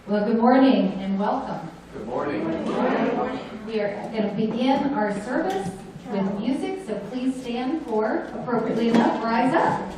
Well, good morning and welcome. Good morning. Good morning. We are going to begin our service with music, so please stand for, appropriately enough, Rise Up.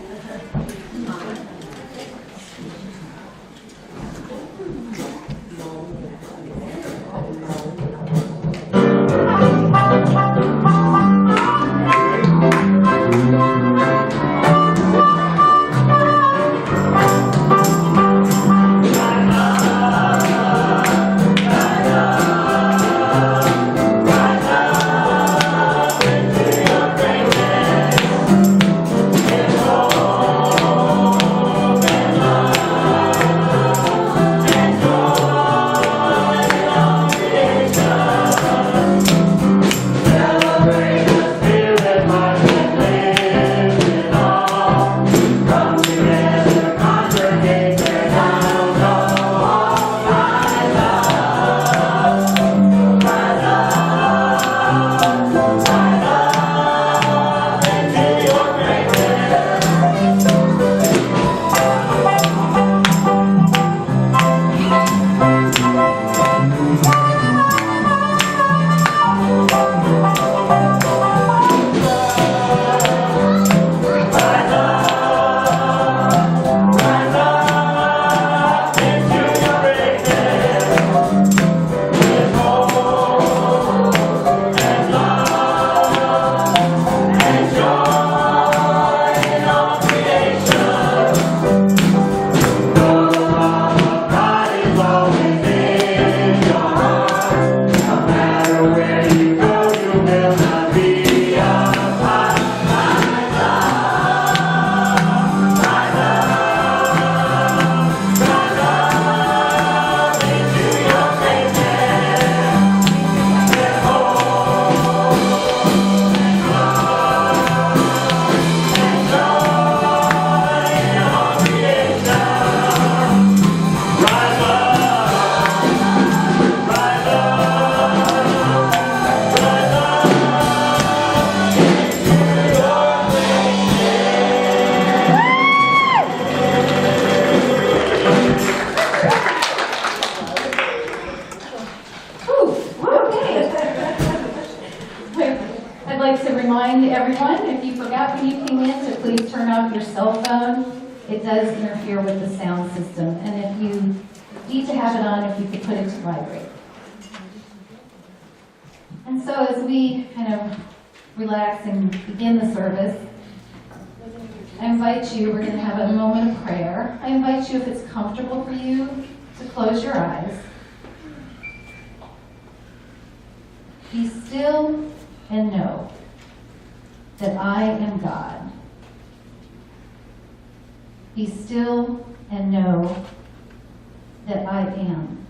It does interfere with the sound system, and if you need to have it on, if you could put it to vibrate. And so as we kind of relax and begin the service, I invite you, we're going to have a moment of prayer. I invite you, if it's comfortable for you, to close your eyes. Be still and know that I am God. Be still and know that I am.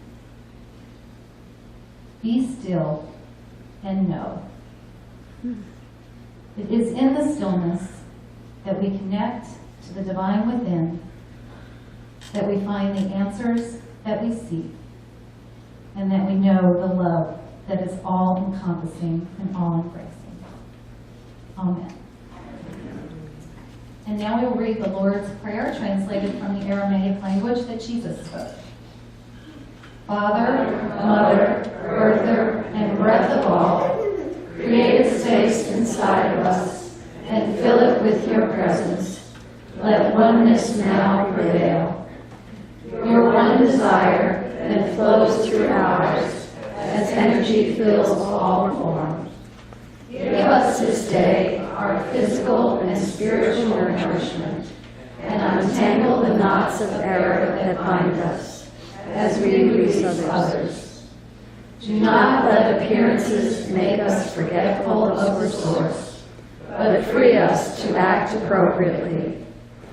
Be still and know. It is in the stillness that we connect to the divine within, that we find the answers that we seek, and that we know the love that is all-encompassing and all-embracing. Amen. And now we will read the Lord's Prayer, translated from the Aramaic language that Jesus spoke. Father, Mother, Earther, and Breath of all, create a space inside of us and fill it with your presence. Let oneness now prevail. Your one desire that flows through ours as energy fills all forms. Give us this day our physical and spiritual nourishment, and untangle the knots of error that bind us as we release others. Do not let appearances make us forgetful of the source, but free us to act appropriately.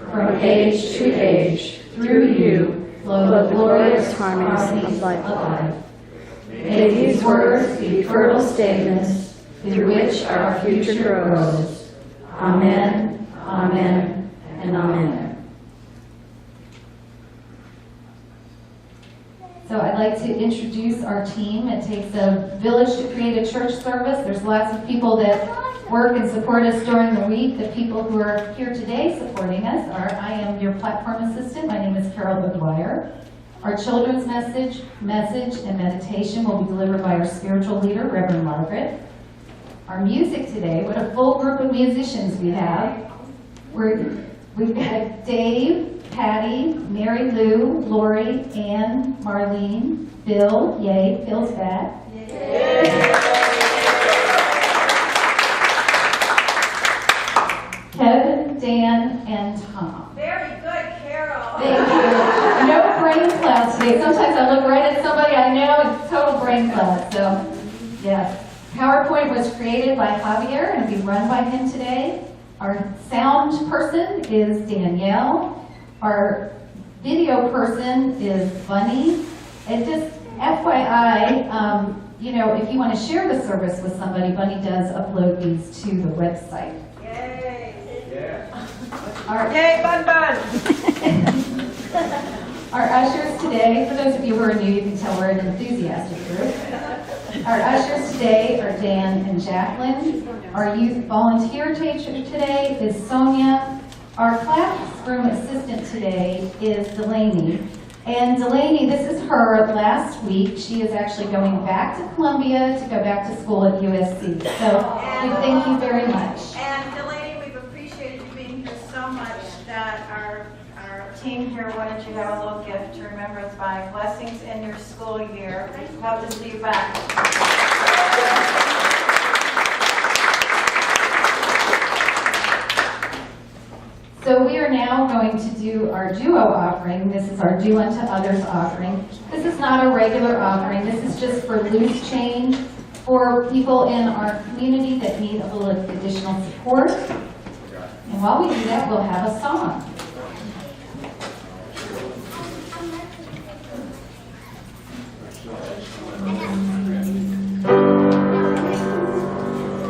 From age to age, through you, flow the glorious harmonies of life. May these words be fertile statements through which our future grows, Amen, amen, and amen. So I'd like to introduce our team. It takes a village to create a church service. There's lots of people that work and support us during the week. The people who are here today supporting us are, I am your platform assistant. My name is Carol McGuire. Our children's message, and meditation will be delivered by our spiritual leader, Reverend Margaret. Our music today, what a full group of musicians we have. We've got Dave, Patty, Mary Lou, Lori, Ann, Marlene, Bill, yay, Bill's back. Yay. Kevin, Dan, and Tom. Very good, Carol. Thank you. No brain clouds today. Sometimes I look right at somebody I know, it's total brain cloud. So, yes. PowerPoint was created by Javier and will be run by him today. Our sound person is Danielle. Our video person is Bunny. And just FYI, if you want to share the service with somebody, Bunny does upload these to the website. Yay! Yeah. Yay, Bun Bun! Our ushers today, for those of you who are new, you can tell we're an enthusiastic group. Our ushers today are Dan and Jacqueline. Our youth volunteer teacher today is Sonia. Our classroom assistant today is Delaney. And Delaney, this is her last week. She is actually going back to Columbia to go back to school at USC. So we thank you very much. And Delaney, we've appreciated you being here so much that our team here wanted you to have a little gift to remember us by. Blessings in your school year. Hope to see you back. So we are now going to do our duo offering. This is our Do Unto Others offering. This is not a regular offering. This is just for loose change for people in our community that need a little additional support. And while we do that, we'll have a song.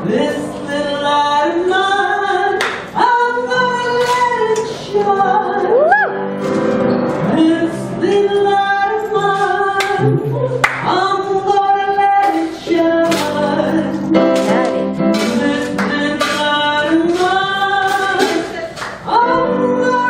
This little light of mine, I'm gonna let it shine. This little light of mine, I'm gonna let it shine. This little light of mine, I'm gonna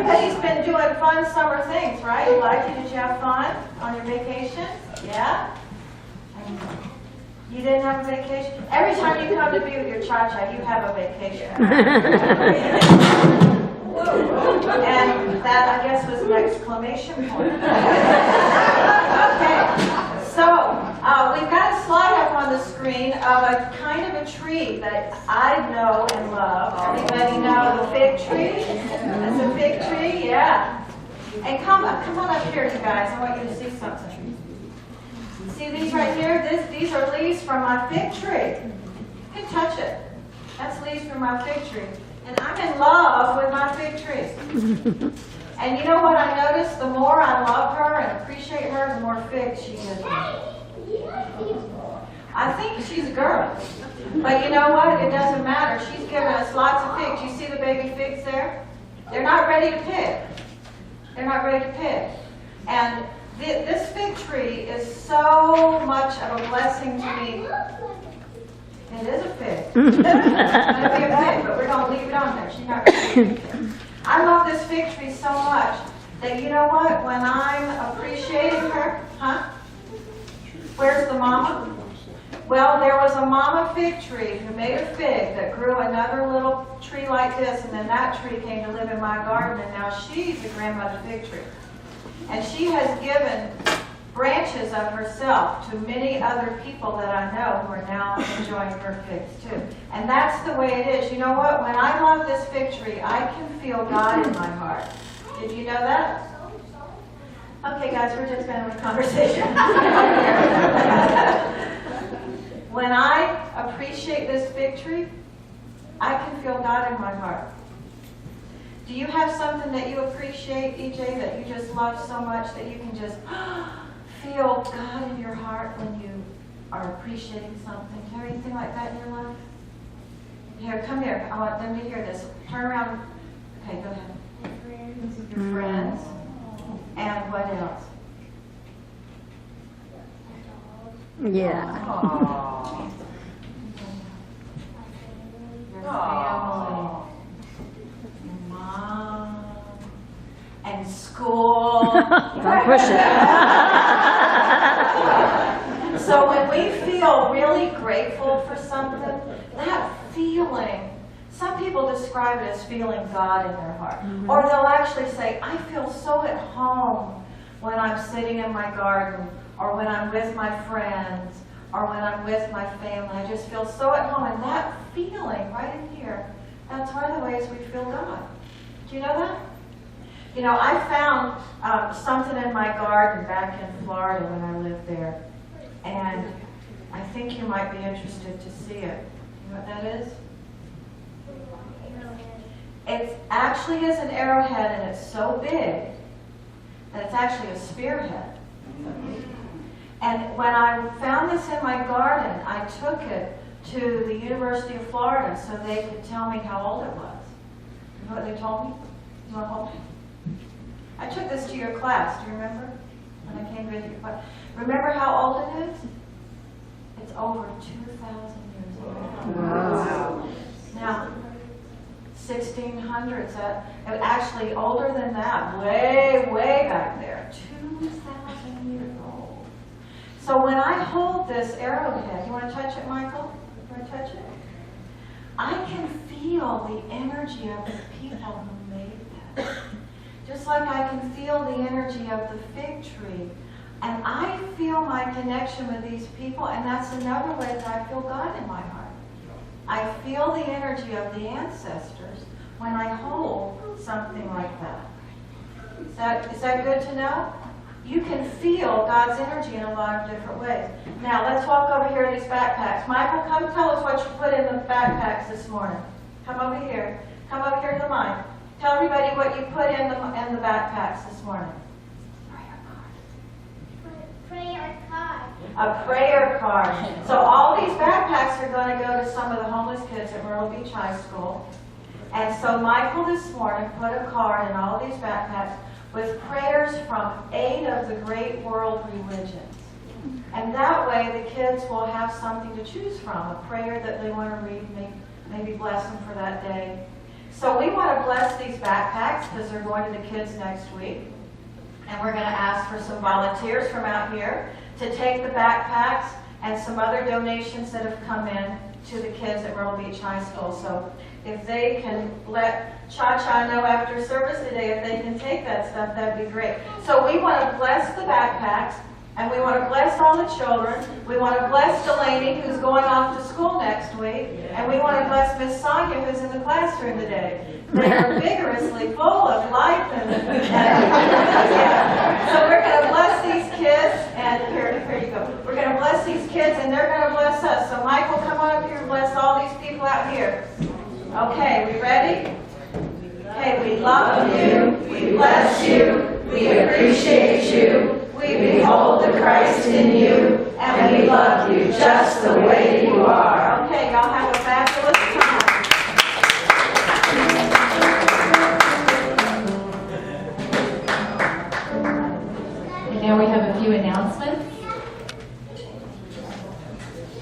Everybody's been doing fun summer things, right? You liked it? Did you have fun on your vacation? Yeah? You didn't have a vacation? Every time you come to be with your cha-cha, you have a vacation. And that, I guess, was an exclamation point. Okay, so we've got a slide up on the screen of a kind of a tree that I know and love. Everybody know the fig tree? That's a fig tree, yeah. And come on up here, you guys. I want you to see something. See these right here? These are leaves from my fig tree. You can touch it. That's leaves from my fig tree. And I'm in love with my fig tree. And you know what I noticed? The more I love her and appreciate her, the more figs she gives me. I think she's a girl. But you know what? It doesn't matter. She's given us lots of figs. You see the baby figs there? They're not ready to pick. They're not ready to pick. And this fig tree is so much of a blessing to me. It is a fig. It's going to be a fig, but we're going to leave it on there. She's not ready to pick. I love this fig tree so much that, you know what, when I'm appreciating her, where's the mama? Well, there was a mama fig tree who made a fig that grew another little tree like this, and then that tree came to live in my garden, and now she's a grandmother fig tree. And she has given branches of herself to many other people that I know who are now enjoying her figs too. And that's the way it is. You know what? When I love this fig tree, I can feel God in my heart. Did you know that? Okay, guys, we're just going to have a conversation. When I appreciate this fig tree, I can feel God in my heart. Do you have something that you appreciate, EJ, that you just love so much that you can just feel God in your heart when you are appreciating something? Do you have anything like that in your life? Here, come here. I want them to hear this. Turn around. Okay, go ahead. Your friends. And what else? Yeah. Aww. Your family. Your mom. And school. Don't push it. So when we feel really grateful for something, that feeling, some people describe it as feeling God in their heart. Mm-hmm. Or they'll actually say, I feel so at home when I'm sitting in my garden, or when I'm with my friends, or when I'm with my family. I just feel so at home. And that feeling right in here, that's one of the ways we feel God. Do you know that? You know, I found something in my garden back in Florida when I lived there. And I think you might be interested to see it. You know what that is? It actually is an arrowhead, and it's so big that it's actually a spearhead. And when I found this in my garden, I took it to the University of Florida so they could tell me how old it was. You know what they told me? You want to hold it? I took this to your class. Do you remember? When I came to your class. Remember how old it is? It's over 2,000 years old. Wow. Now, 1600s, actually older than that, way, way back there, 2,000 years old. So when I hold this arrowhead, you want to touch it, Michael? You want to touch it? I can feel the energy of the people who made that. Just like I can feel the energy of the fig tree. And I feel my connection with these people, and that's another way that I feel God in my heart. I feel the energy of the ancestors when I hold something like that. Is that good to know? You can feel God's energy in a lot of different ways. Now, let's walk over here to these backpacks. Michael, come tell us what you put in the backpacks this morning. Come over here. Come over here to the mic. Tell everybody what you put in the backpacks this morning. Prayer card. A prayer card. So all these backpacks are going to go to some of the homeless kids at Myrtle Beach High School. And so Michael this morning put a card in all these backpacks with prayers from 8 of the great world religions. And that way the kids will have something to choose from, a prayer that they want to read, maybe bless them for that day. So we want to bless these backpacks because they're going to the kids next week. And we're going to ask for some volunteers from out here to take the backpacks and some other donations that have come in to the kids at Myrtle Beach High School. So if they can let Cha-Cha know after service today, if they can take that stuff, that'd be great. So we want to bless the backpacks, and we want to bless all the children. We want to bless Delaney, who's going off to school next week. And we want to bless Miss Sonia, who's in the classroom today. They are vigorously full of life and yeah. So we're going to bless these kids, and here you go. We're going to bless these kids, and they're going to bless us. So Michael, come on up here and bless all these people out here. Okay, we ready? Okay, we love you, we bless you, we appreciate you, we behold the Christ in you, and we love you just the way you are. Okay, y'all have a fabulous time. And now we have a few announcements.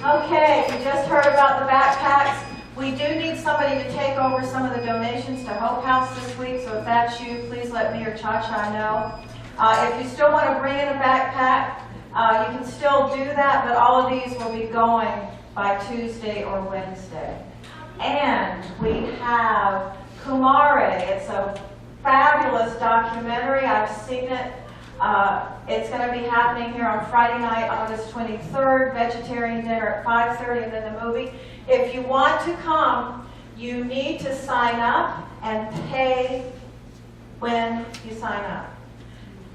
Okay, you just heard about the backpacks. We do need somebody to take over some of the donations to Hope House this week, so if that's you, please let me or Cha-Cha know. If you still want to bring in a backpack, you can still do that, but all of these will be going by Tuesday or Wednesday. And we have Kumare. It's a fabulous documentary. I've seen it. It's going to be happening here on Friday night, August 23rd, vegetarian dinner at 5:30, and then the movie. If you want to come, you need to sign up and pay when you sign up.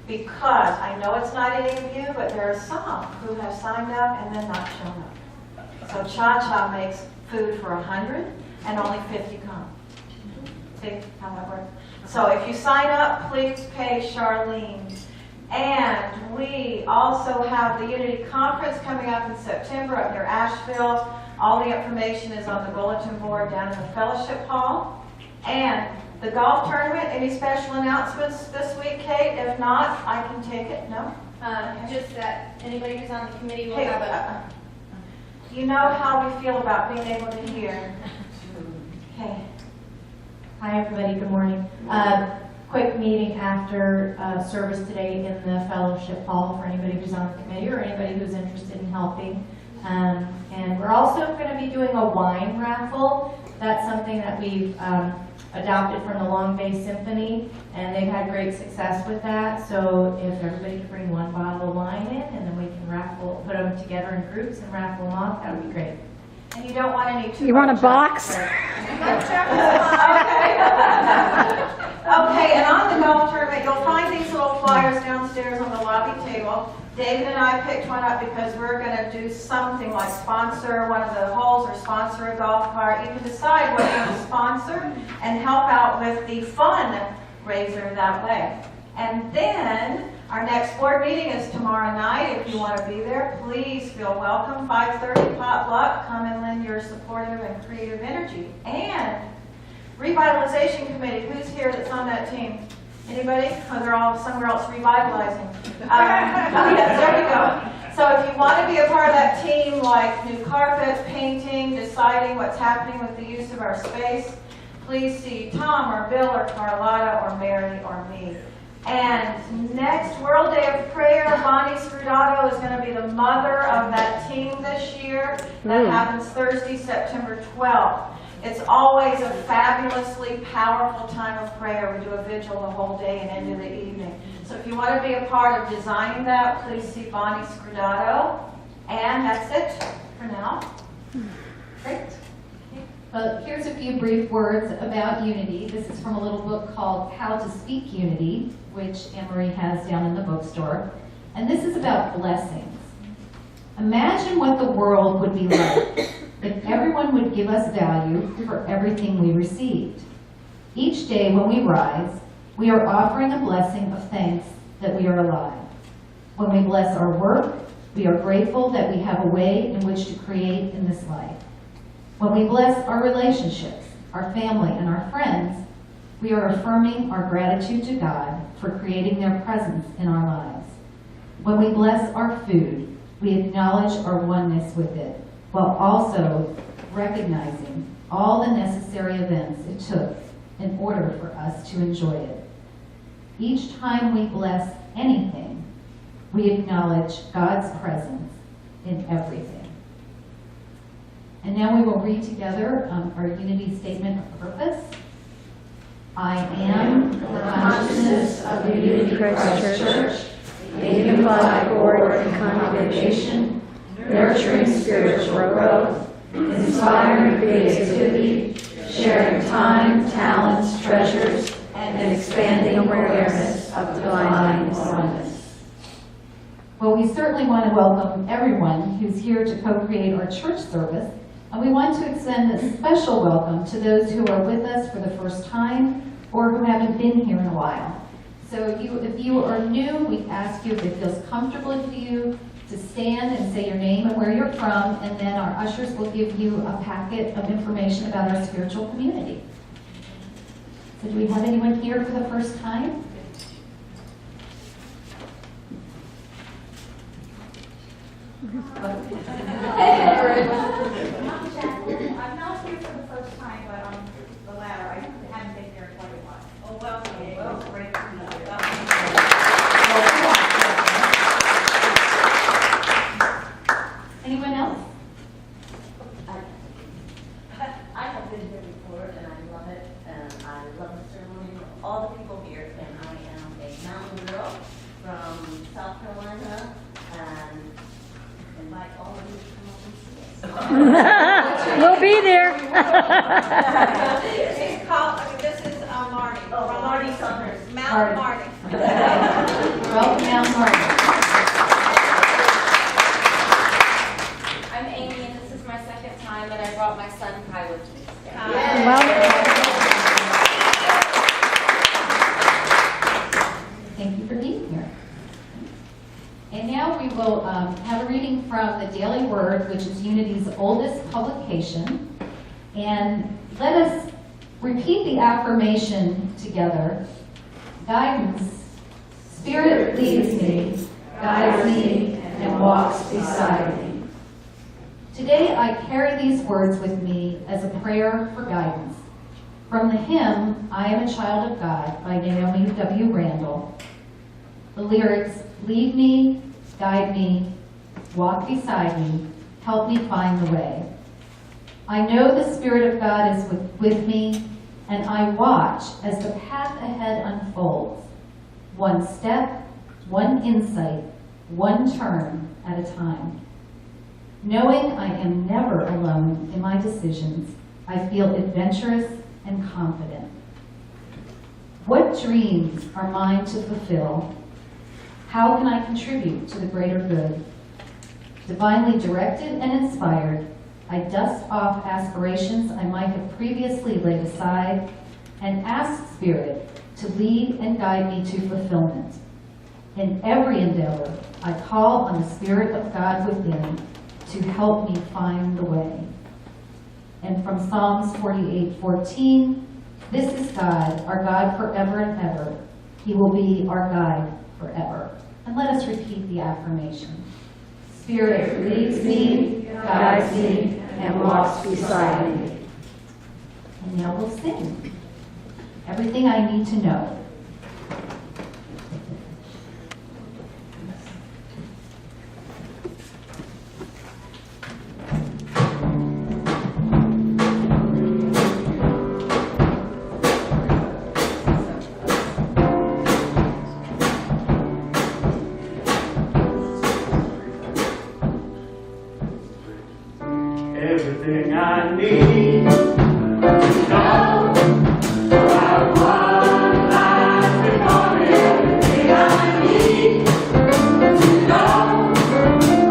Because I know it's not any of you, but there are some who have signed up and then not shown up. So Cha-Cha makes food for 100 and only 50 come. See how that works? So if you sign up, please pay Charlene. And we also have the Unity Conference coming up in September up near Asheville. All the information is on the bulletin board down in the fellowship hall. And the golf tournament, any special announcements this week, Kate? If not, I can take it. No? Just that anybody who's on the committee will Hey, have a... you know how we feel about being able to hear. Okay. Hi, everybody. Good morning. Quick meeting after service today in the fellowship hall for anybody who's on the committee or anybody who's interested in helping. And we're also going to be doing a wine raffle. That's something that we've adopted from the Long Bay Symphony, and they've had great success with that. So if everybody could bring one bottle of wine in, and then we can raffle, put them together in groups and raffle them off, that would be great. And you don't want any too You want a much box? Okay, and on the golf tournament, you'll find these little flyers downstairs on the lobby table. David and I picked one up because we're going to do something like sponsor one of the holes or sponsor a golf cart. You can decide what you want to sponsor and help out with the fundraiser that way. And then our next board meeting is tomorrow night. If you want to be there, please feel welcome. 5:30 potluck. Come and lend your supportive and creative energy. And Revitalization Committee, who's here that's on that team? Anybody? Oh, they're all somewhere else revitalizing. Yes, there we go. So if you want to be a part of that team, like new carpet, painting, deciding what's happening with the use of our space, please see Tom or Bill or Carlotta or Mary or me. And next World Day of Prayer, Bonnie Scrudato is going to be the mother of that team this year. That happens Thursday, September 12th. It's always a fabulously powerful time of prayer. We do a vigil the whole day and into the evening. So if you want to be a part of designing that, please see Bonnie Scrudato. And that's it for now. Great. Here's a few brief words about unity. This is from a little book called How to Speak Unity, which Anne-Marie has down in the bookstore. And this is about blessings. Imagine what the world would be like if everyone would give us value for everything we received. Each day when we rise, we are offering a blessing of thanks that we are alive. When we bless our work, we are grateful that we have a way in which to create in this life. When we bless our relationships, our family, and our friends, we are affirming our gratitude to God for creating their presence in our lives. When we bless our food, we acknowledge our oneness with it, while also recognizing all the necessary events it took in order for us to enjoy it. Each time we bless anything, we acknowledge God's presence in everything. And now we will read together our unity statement of purpose. I am the consciousness of Unity Christ Church, a unified board and congregation, nurturing spiritual growth, inspiring creativity, sharing time, talents, treasures, and expanding awareness of divine oneness. Well, we certainly want to welcome everyone who's here to co-create our church service, and we want to extend a special welcome to those who are with us for the first time or who haven't been here in a while. So if you are new, we ask you, if it feels comfortable for you, to stand and say your name and where you're from, and then our ushers will give you a packet of information about our spiritual community. So do we have anyone here for the first time? I'm not here for the first time, but on the ladder, I haven't been here in quite a while. Oh, welcome. Well, it's great to be here. Anyone else? I have been here before and I love it, and I love the ceremony of all the people here, and I am a mountain girl from South Carolina, and invite all of you to come up and see us. We'll be there. This is Marty. Oh, Marty Saunders. Mount Marty. Welcome, Mount Margaret. I'm Amy, and this is my second time, and I brought my son Kai with me. Thank you for being here. And now we will have a reading from the Daily Word, which is Unity's oldest publication. And let us repeat the affirmation together. Guidance. Spirit leads me, guides me, and walks beside me. Today I carry these words with me as a prayer for guidance. From the hymn, I Am a Child of God by Naomi W. Randall. The lyrics, lead me, guide me, walk beside me, help me find the way. I know the Spirit of God is with me, and I watch as the path ahead unfolds. One step, one insight, one turn at a time. Knowing I am never alone in my decisions, I feel adventurous and confident. What dreams are mine to fulfill? How can I contribute to the greater good? Divinely directed and inspired, I dust off aspirations I might have previously laid aside and ask Spirit to lead and guide me to fulfillment. In every endeavor, I call on the Spirit of God within to help me find the way. And from Psalms 48:14, this is God, our God forever and ever. He will be our guide forever. And let us repeat the affirmation. Spirit leads me, guides me, and walks beside me. And now we'll sing. Everything I need to know. Everything I need to know about what lies before me. Everything I need to know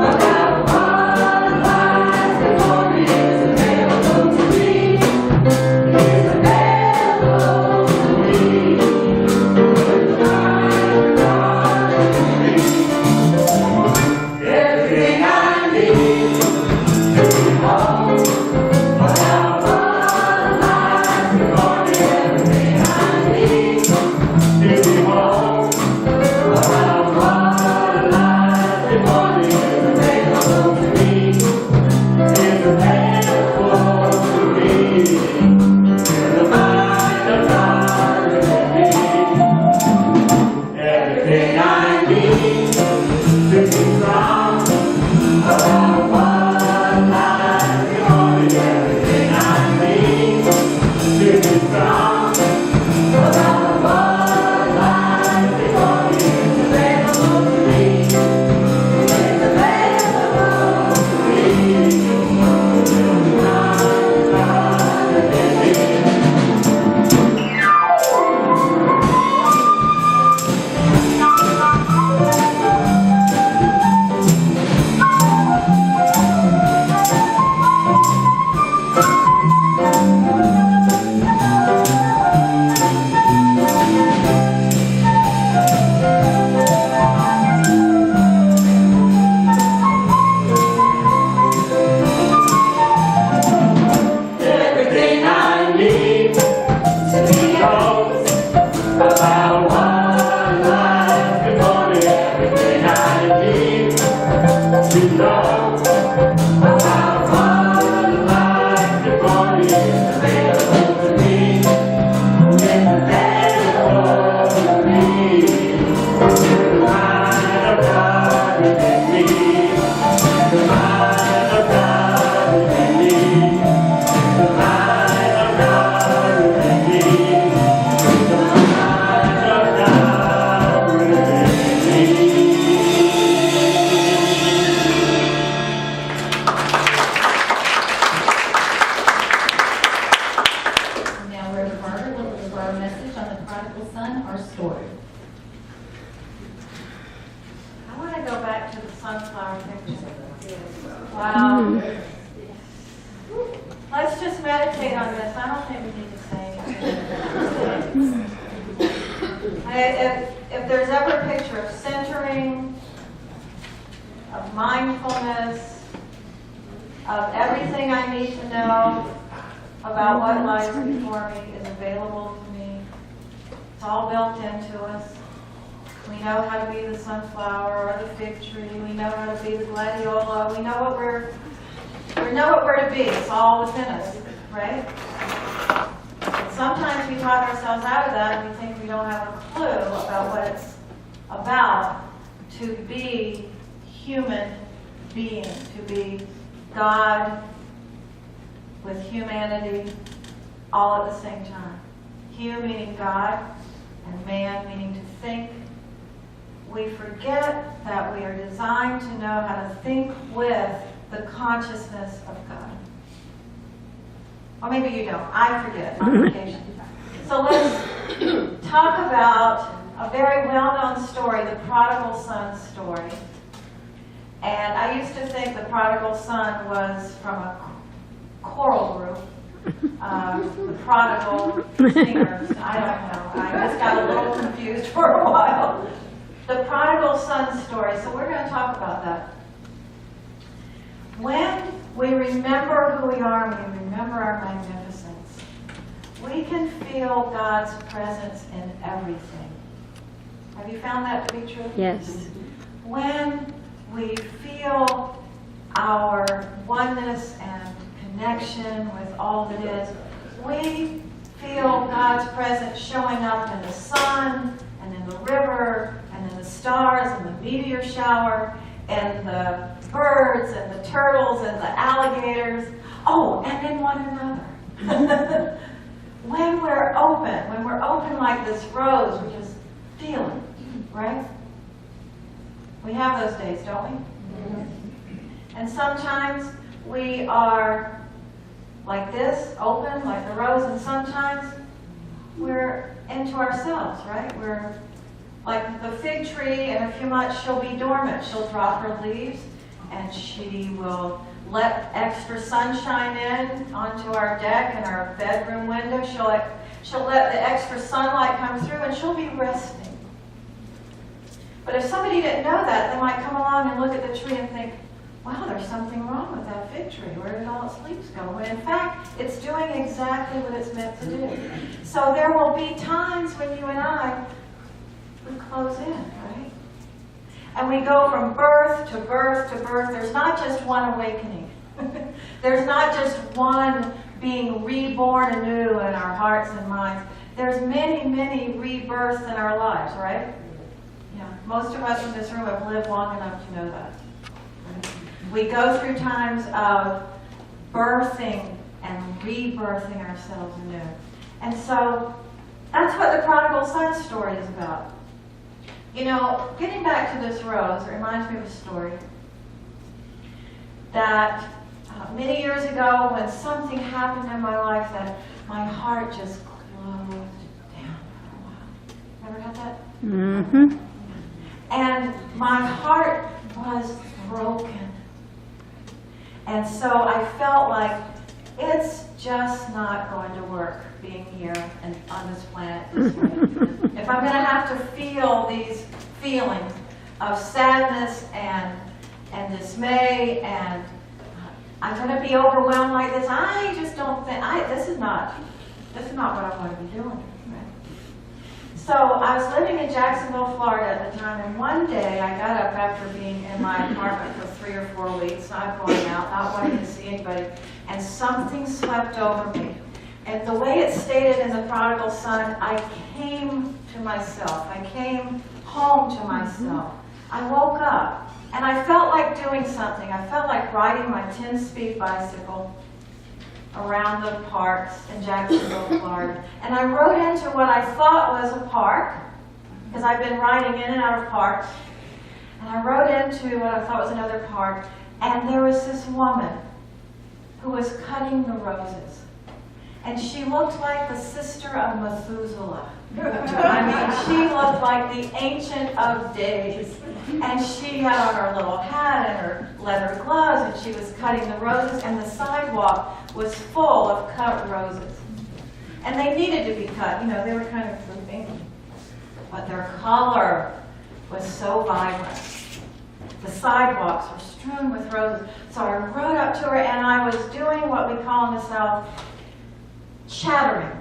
about what lies before me is available to me. Is available to me. Everything I need. Oh, about what meditate on this. I don't think we need to say anything. If there's ever a picture of centering, of mindfulness, of everything I need to know about what lies before me is available to me, it's all built into us. We know how to be the sunflower or the fig tree. We know how to be the gladiola. We know what we're to be. It's all within us, right? And sometimes we talk ourselves out of that and we think we don't have a clue about what it's about to be human being, to be God with humanity all at the same time. Hu meaning God and man meaning to think. We forget that we are designed to know how to think with the consciousness of God. Or maybe you don't. I forget on occasion. So let's talk about a very well-known story, the Prodigal Son story. And I used to think the Prodigal Son was from a choral group. The Prodigal Singers. I don't know. I just got a little confused for a while. The Prodigal Son story. So we're going to talk about that. When we remember who we are and we remember our magnificence, we can feel God's presence in everything. Have you found that to be true? Yes. When we feel our oneness and connection with all that is, we feel God's presence showing up in the sun and in the river and in the stars and the meteor shower and the birds and the turtles and the alligators. Oh, and in one another. When we're open like this rose, we just feel it, right? We have those days, don't we? And sometimes we are like this, open, like the rose, and sometimes we're into ourselves, right? We're like the fig tree, and in a few months she'll be dormant. She'll drop her leaves, and she will let extra sunshine in onto our deck and our bedroom window. She'll let the extra sunlight come through, and she'll be resting. But if somebody didn't know that, they might come along and look at the tree and think, wow, there's something wrong with that fig tree. Where did all its leaves go? When in fact, it's doing exactly what it's meant to do. So there will be times when you and I, we close in, right? And we go from birth to birth to birth. There's not just one awakening. There's not just one being reborn anew in our hearts and minds. There's many, many rebirths in our lives, right? Yeah. Most of us in this room have lived long enough to know that. We go through times of birthing and rebirthing ourselves anew. And so that's what the Prodigal Son story is about. You know, getting back to this rose, it reminds me of a story that many years ago when something happened in my life that my heart just closed down for a while. Ever had that? Mm-hmm. And my heart was broken. And so I felt like it's just not going to work being here and on this planet this way. If I'm going to have to feel these feelings of sadness and dismay and I'm going to be overwhelmed like this, I just don't think, this is not what I want to be doing. So I was living in Jacksonville, Florida at the time, and one day I got up after being in my apartment for 3 or 4 weeks, not going out, not wanting to see anybody, and something swept over me. And the way it's stated in the Prodigal Son, I came to myself. I came home to myself. I woke up, and I felt like doing something. I felt like riding my 10-speed bicycle around the parks in Jacksonville, Florida. And I rode into what I thought was a park, because I've been riding in and out of parks. And I rode into what I thought was another park, and there was this woman who was cutting the roses. And she looked like the sister of Methuselah. I mean, she looked like the Ancient of Days. And she had on her little hat and her leather gloves, and she was cutting the roses, and the sidewalk was full of cut roses. And they needed to be cut, you know, they were kind of drooping, but their color was so vibrant. The sidewalks were strewn with roses. So I rode up to her, and I was doing what we call in the South chattering.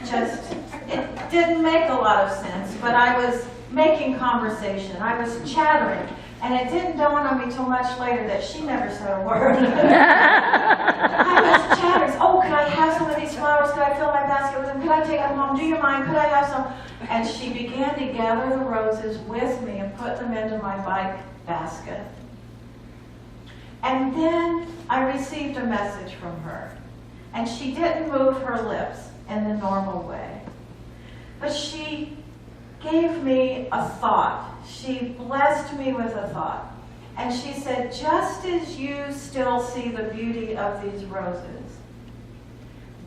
Just, it didn't make a lot of sense, but I was making conversation. I was chattering, and it didn't dawn on me till much later that she never said a word. I was chattering. Oh, could I have some of these flowers? Could I fill my basket with them? Could I take them home? Do you mind? Could I have some? And she began to gather the roses with me and put them into my bike basket. And then I received a message from her. And she didn't move her lips in the normal way. But she gave me a thought. She blessed me with a thought. And she said, just as you still see the beauty of these roses,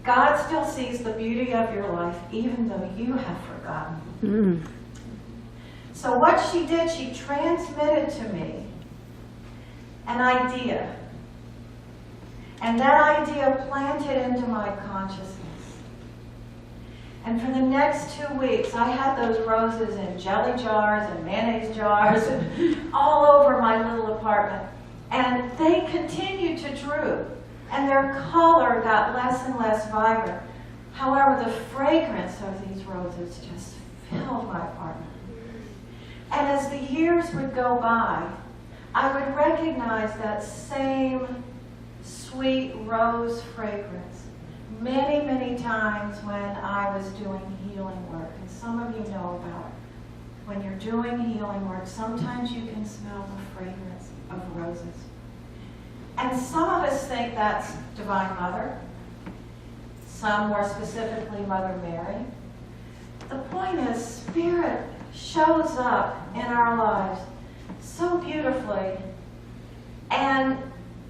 God still sees the beauty of your life, even though you have forgotten. So what she did, she transmitted to me an idea. And that idea planted into my consciousness. And for the next 2 weeks, I had those roses in jelly jars and mayonnaise jars and all over my little apartment. And they continued to droop. And their color got less and less vibrant. However, the fragrance of these roses just filled my apartment. And as the years would go by, I would recognize that same sweet rose fragrance many, many times when I was doing healing work. And some of you know about it. When you're doing healing work, sometimes you can smell the fragrance of roses. And some of us think that's Divine Mother. Some more specifically Mother Mary. The point is, Spirit shows up in our lives so beautifully. And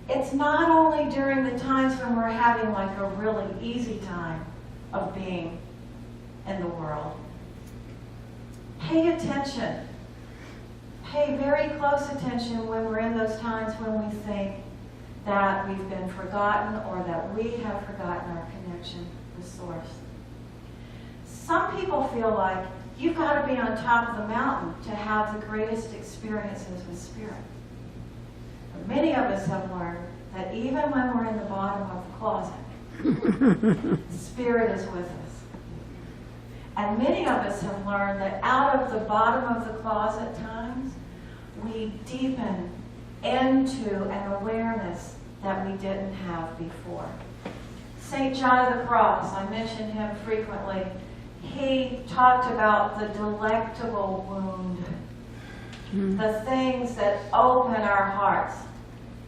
it's not only during the times when we're having like a really easy time of being in the world. Pay attention. Pay very close attention when we're in those times when we think that we've been forgotten or that we have forgotten our connection with Source. Some people feel like you've got to be on top of the mountain to have the greatest experiences with Spirit. But many of us have learned that even when we're in the bottom of the closet, Spirit is with us. And many of us have learned that out of the bottom of the closet times, we deepen into an awareness that we didn't have before. St. John of the Cross, I mention him frequently. He talked about the delectable wound, the things that open our hearts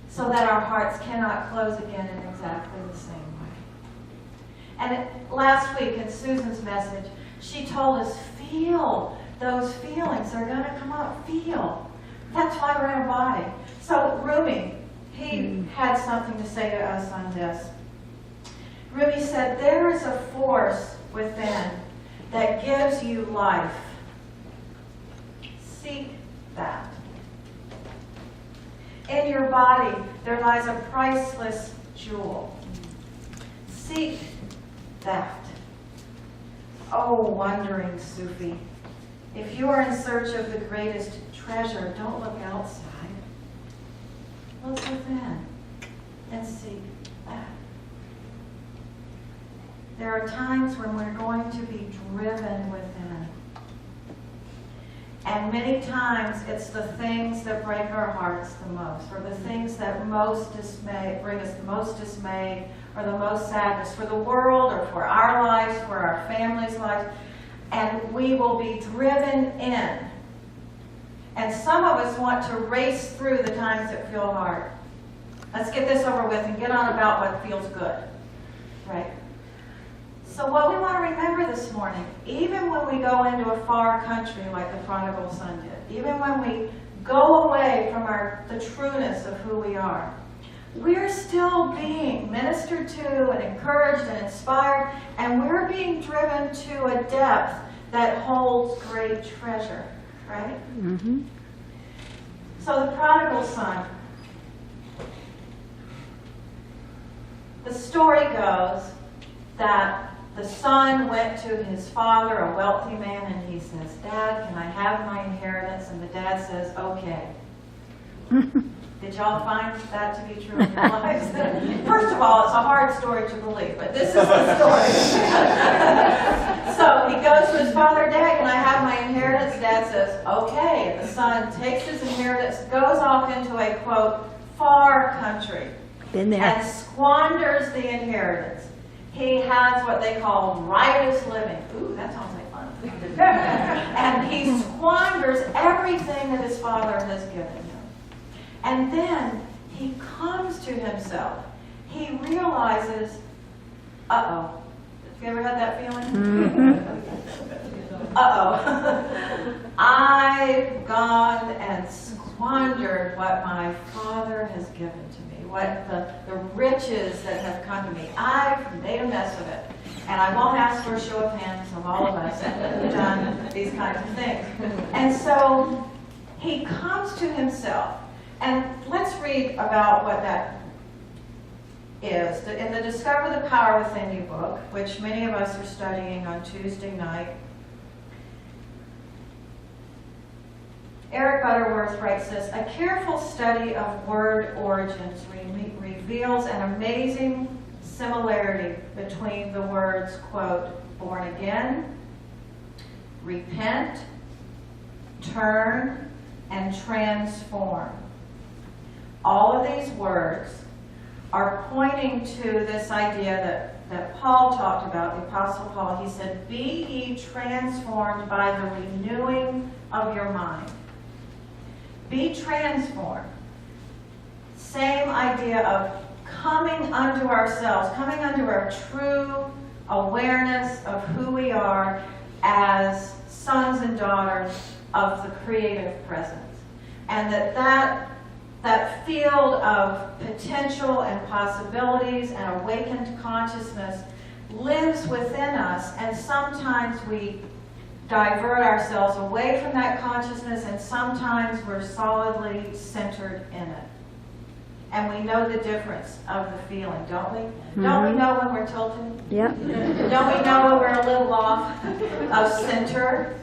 so that our hearts cannot close again in exactly the same way. And last week in Susan's message, she told us, feel those feelings. They're going to come up. Feel. That's why we're in a body. So Rumi, he had something to say to us on this. Rumi said, there is a force within that gives you life. Seek that. In your body, there lies a priceless jewel. Seek that. Oh, wandering Sufi, if you are in search of the greatest treasure, don't look outside. Look within and seek that. There are times when we're going to be driven within. And many times it's the things that break our hearts the most, or the things that most bring us the most dismay, or the most sadness for the world, or for our lives, for our families' lives. And we will be driven in. And some of us want to race through the times that feel hard. Let's get this over with and get on about what feels good. Right? So what we want to remember this morning, even when we go into a far country like the Prodigal Son did, even when we go away from the trueness of who we are, we're still being ministered to and encouraged and inspired, and we're being driven to a depth that holds great treasure, right? So the Prodigal Son, the story goes that the son went to his father, a wealthy man, and he says, "Dad, can I have my inheritance?" And the dad says, "Okay." Did y'all find that to be true in your lives? First of all, it's a hard story to believe, but this is the story. So he goes to his father, "Dad, can I have my inheritance?" Dad says, "Okay." And the son takes his inheritance, goes off into a, quote, far country, Been there. and squanders the inheritance. He has what they call riotous living. Ooh, that sounds like fun. And he squanders everything that his father has given him. And then he comes to himself. He realizes, uh-oh. Have you ever had that feeling? Uh-oh. I've gone and squandered what my father has given to me, what the riches that have come to me. I've made a mess of it. And I won't ask for a show of hands of all of us who've done these kinds of things. And so he comes to himself. And let's read about what that is. In the Discover the Power Within You book, which many of us are studying on Tuesday night, Eric Butterworth writes this: "A careful study of word origins reveals an amazing similarity between the words, quote, born again, repent, turn, and transform. All of these words are pointing to this idea that Paul talked about, the Apostle Paul. He said, "Be ye transformed by the renewing of your mind." Be transformed. Same idea of coming unto ourselves, coming unto our true awareness of who we are as sons and daughters of the creative presence. And that field of potential and possibilities and awakened consciousness lives within us, and sometimes we divert ourselves away from that consciousness, and sometimes we're solidly centered in it. And we know the difference of the feeling, don't we? Mm-hmm. Don't we know when we're tilted? Yep. Don't we know when we're a little off of center?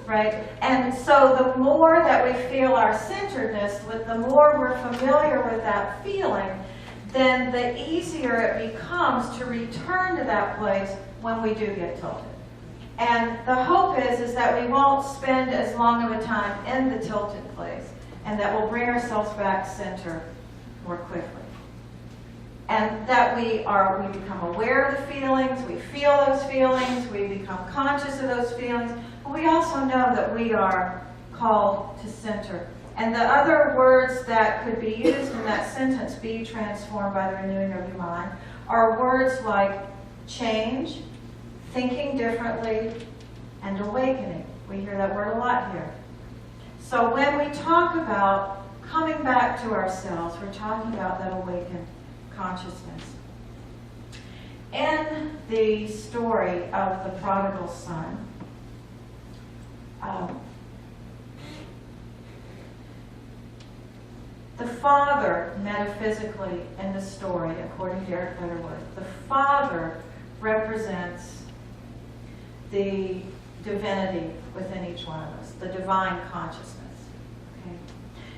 Right? And so the more that we feel our centeredness, the more we're familiar with that feeling, then the easier it becomes to return to that place when we do get tilted. And the hope is that we won't spend as long of a time in the tilted place, and that we'll bring ourselves back center more quickly. And that we become aware of the feelings, we feel those feelings, we become conscious of those feelings, but we also know that we are called to center. And the other words that could be used in that sentence, be transformed by the renewing of your mind, are words like change, thinking differently, and awakening. We hear that word a lot here. So when we talk about coming back to ourselves, we're talking about that awakened consciousness. In the story of the prodigal son, the father, metaphysically in the story, according to Eric Butterworth, the father represents the divinity within each one of us, the divine consciousness. Okay?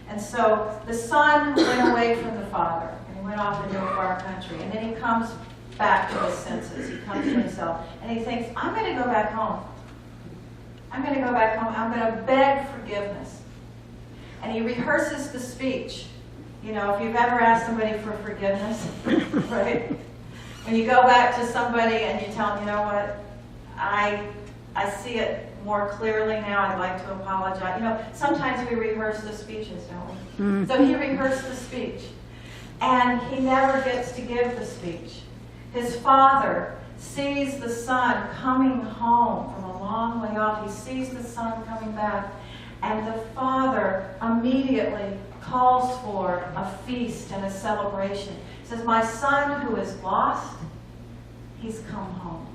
And so the son went away from the father, and he went off into a far country, and then he comes back to his senses. He comes to himself, and he thinks, I'm going to go back home. I'm going to go back home. I'm going to beg forgiveness. And he rehearses the speech. You know, if you've ever asked somebody for forgiveness, right? When you go back to somebody and you tell them, you know what, I see it more clearly now, I'd like to apologize. You know, sometimes we rehearse the speeches, don't we? Mm-hmm. So he rehearsed the speech. And he never gets to give the speech. His father sees the son coming home from a long way off. He sees the son coming back. And the father immediately calls for a feast and a celebration. He says, my son who is lost, he's come home.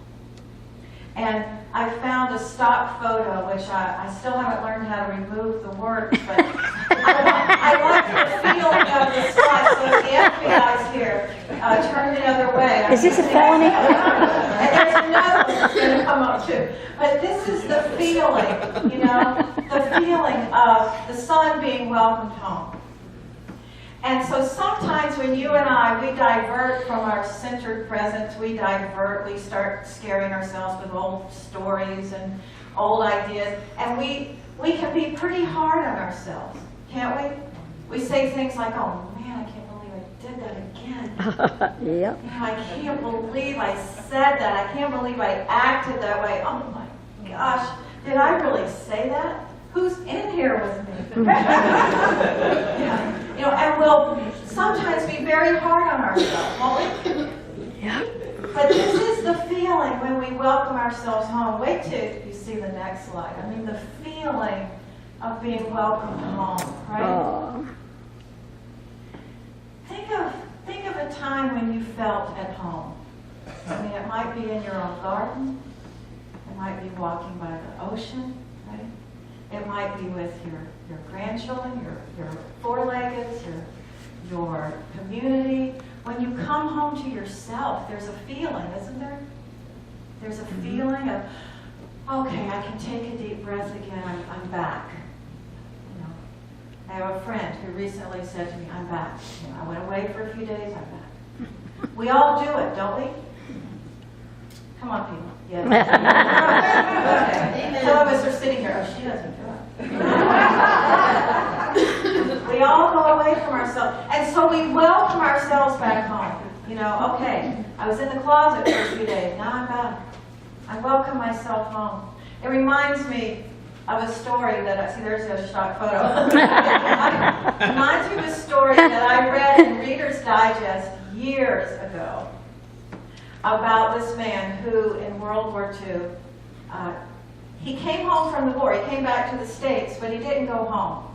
And I found a stock photo, which I still haven't learned how to remove the words, but I like the feeling of the slide. So if the FBI's here, turn the other way. Is this a felony? And there's another one that's going to come up too. But this is the feeling, you know, the feeling of the son being welcomed home. And so sometimes when you and I, we divert from our centered presence, we start scaring ourselves with old stories and old ideas, and we can be pretty hard on ourselves, can't we? We say things like, oh man, I can't believe I did that again. Yep. You know, I can't believe I said that. I can't believe I acted that way. Oh my gosh, did I really say that? Who's in here with me? Yeah. You know, and we'll sometimes be very hard on ourselves, won't we? Yep. But this is the feeling when we welcome ourselves home. Wait till you see the next slide. I mean, the feeling of being welcomed home, right? Oh. Think of a time when you felt at home. I mean, it might be in your own garden. It might be walking by the ocean, right? It might be with your grandchildren, your four-leggeds, your community. When you come home to yourself, there's a feeling, isn't there? There's a feeling of, okay, I can take a deep breath again, I'm back. You know, I have a friend who recently said to me, I'm back. You know, I went away for a few days, I'm back. We all do it, don't we? Come on, people. Yes. Okay. Some of us are sitting here, oh, she doesn't do it. We all go away from ourselves. And so we welcome ourselves back home. You know, okay, I was in the closet for a few days, now I'm back. I welcome myself home. It reminds me of a story that there's a stock photo. It reminds me of a story that I read in Reader's Digest years ago about this man who, in World War II, he came home from the war. He came back to the States, but he didn't go home.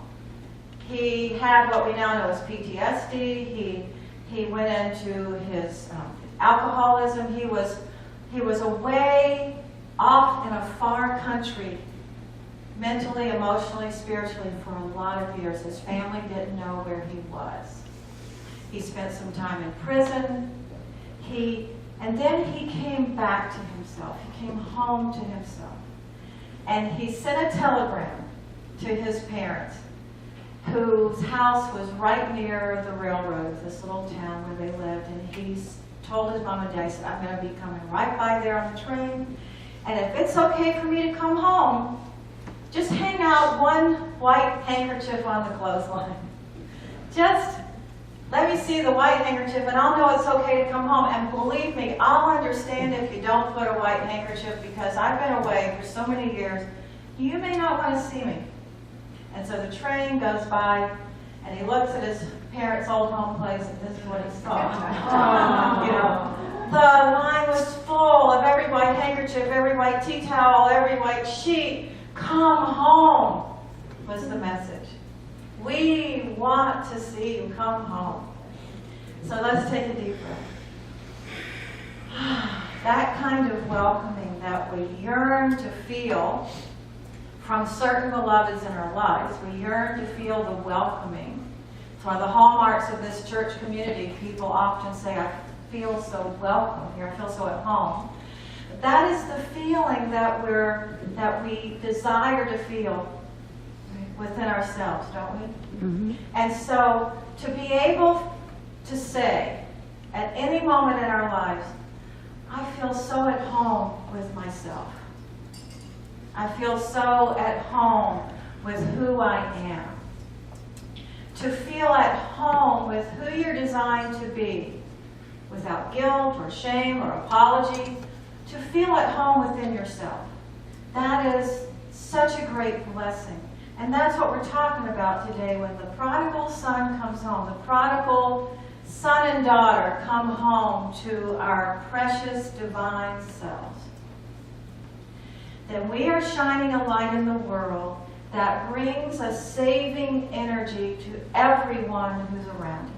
He had what we now know as PTSD. He went into his alcoholism. He was away off in a far country, mentally, emotionally, spiritually, for a lot of years. His family didn't know where he was. He spent some time in prison. And then he came back to himself. He came home to himself. And he sent a telegram to his parents, whose house was right near the railroad, this little town where they lived. And he told his mom and dad, he said, I'm going to be coming right by there on the train. And if it's okay for me to come home, just hang out one white handkerchief on the clothesline. Just let me see the white handkerchief, and I'll know it's okay to come home. And believe me, I'll understand if you don't put a white handkerchief, because I've been away for so many years. You may not want to see me. And so the train goes by, and he looks at his parents' old home place, and this is what he saw. You know, the line was full of every white handkerchief, every white tea towel, every white sheet. Come home was the message. We want to see you come home. So let's take a deep breath. That kind of welcoming that we yearn to feel from certain beloveds in our lives, we yearn to feel the welcoming. It's one of the hallmarks of this church community. People often say, I feel so welcome here, I feel so at home. But that is the feeling that we desire to feel within ourselves, don't we? Mm-hmm. And so to be able to say at any moment in our lives, I feel so at home with myself. I feel so at home with who I am. To feel at home with who you're designed to be, without guilt or shame or apology. To feel at home within yourself. That is such a great blessing. And that's what we're talking about today when the prodigal son comes home. The prodigal son and daughter come home to our precious divine selves. Then we are shining a light in the world that brings a saving energy to everyone who's around it.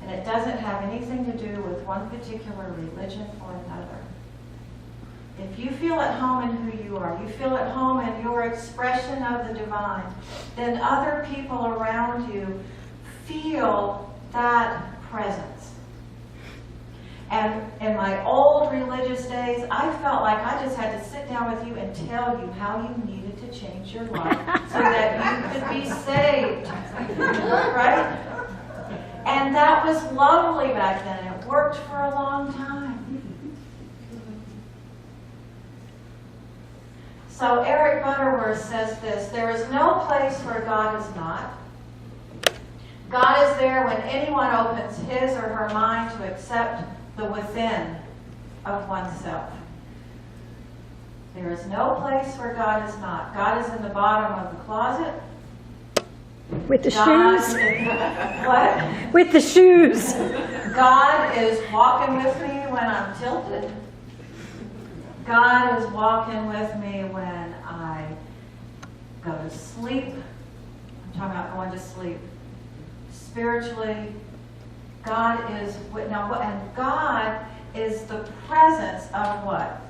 And it doesn't have anything to do with one particular religion or another. if you feel at home in who you are, you feel at home in your expression of the divine, then other people around you feel that presence. And in my old religious days, I felt like I just had to sit down with you and tell you how you needed to change your life so that you could be saved. Right? And that was lovely back then. It worked for a long time. So Eric Butterworth says this: there is no place where God is not. God is there when anyone opens his or her mind to accept the within of oneself. There is no place where God is not. God is in the bottom of the closet. With the God shoes. What? With the shoes. God is walking with me when I'm tilted. God is walking with me when I go to sleep. I'm talking about going to sleep. Spiritually, God is, now, and God is the presence of what?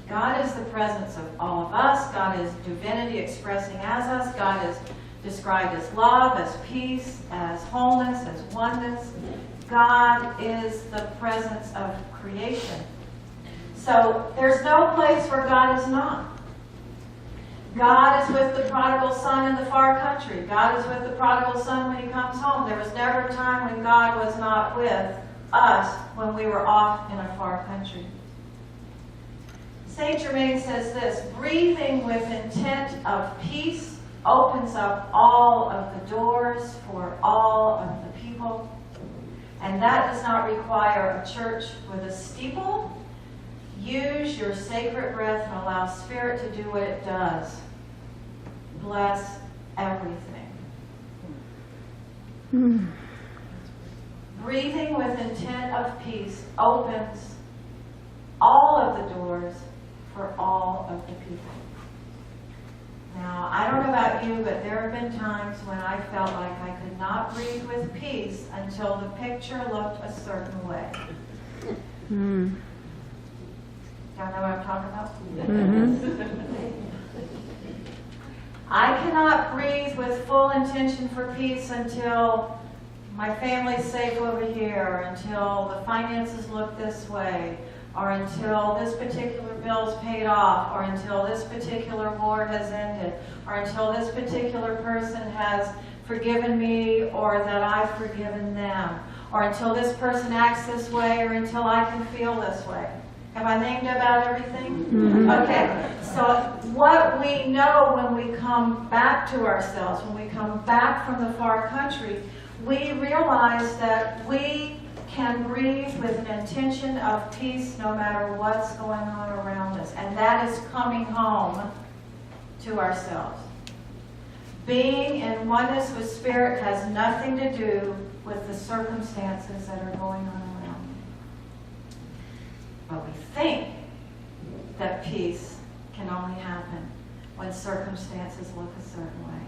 God is the presence of all of us. God is divinity expressing as us. God is described as love, as peace, as wholeness, as oneness. God is the presence of creation. So there's no place where God is not. God is with the prodigal son in the far country. God is with the prodigal son when he comes home. There was never a time when God was not with us when we were off in a far country. Saint Germain says this: breathing with intent of peace opens up all of the doors for all of the people. And that does not require a church with a steeple. Use your sacred breath and allow Spirit to do what it does. Bless everything. Breathing with intent of peace opens all of the doors for all of the people. Now, I don't know about you, but there have been times when I felt like I could not breathe with peace until the picture looked a certain way. Y'all know what I'm talking about? I cannot breathe with full intention for peace until my family's safe over here, until the finances look this way, or until this particular bill's paid off, or until this particular war has ended, or until this particular person has forgiven me, or that I've forgiven them, or until this person acts this way, or until I can feel this way. Have I named about everything? Okay. So what we know when we come back to ourselves, when we come back from the far country, we realize that we can breathe with an intention of peace no matter what's going on around us. And that is coming home to ourselves. Being in oneness with Spirit has nothing to do with the circumstances that are going on around me. But we think that peace can only happen when circumstances look a certain way.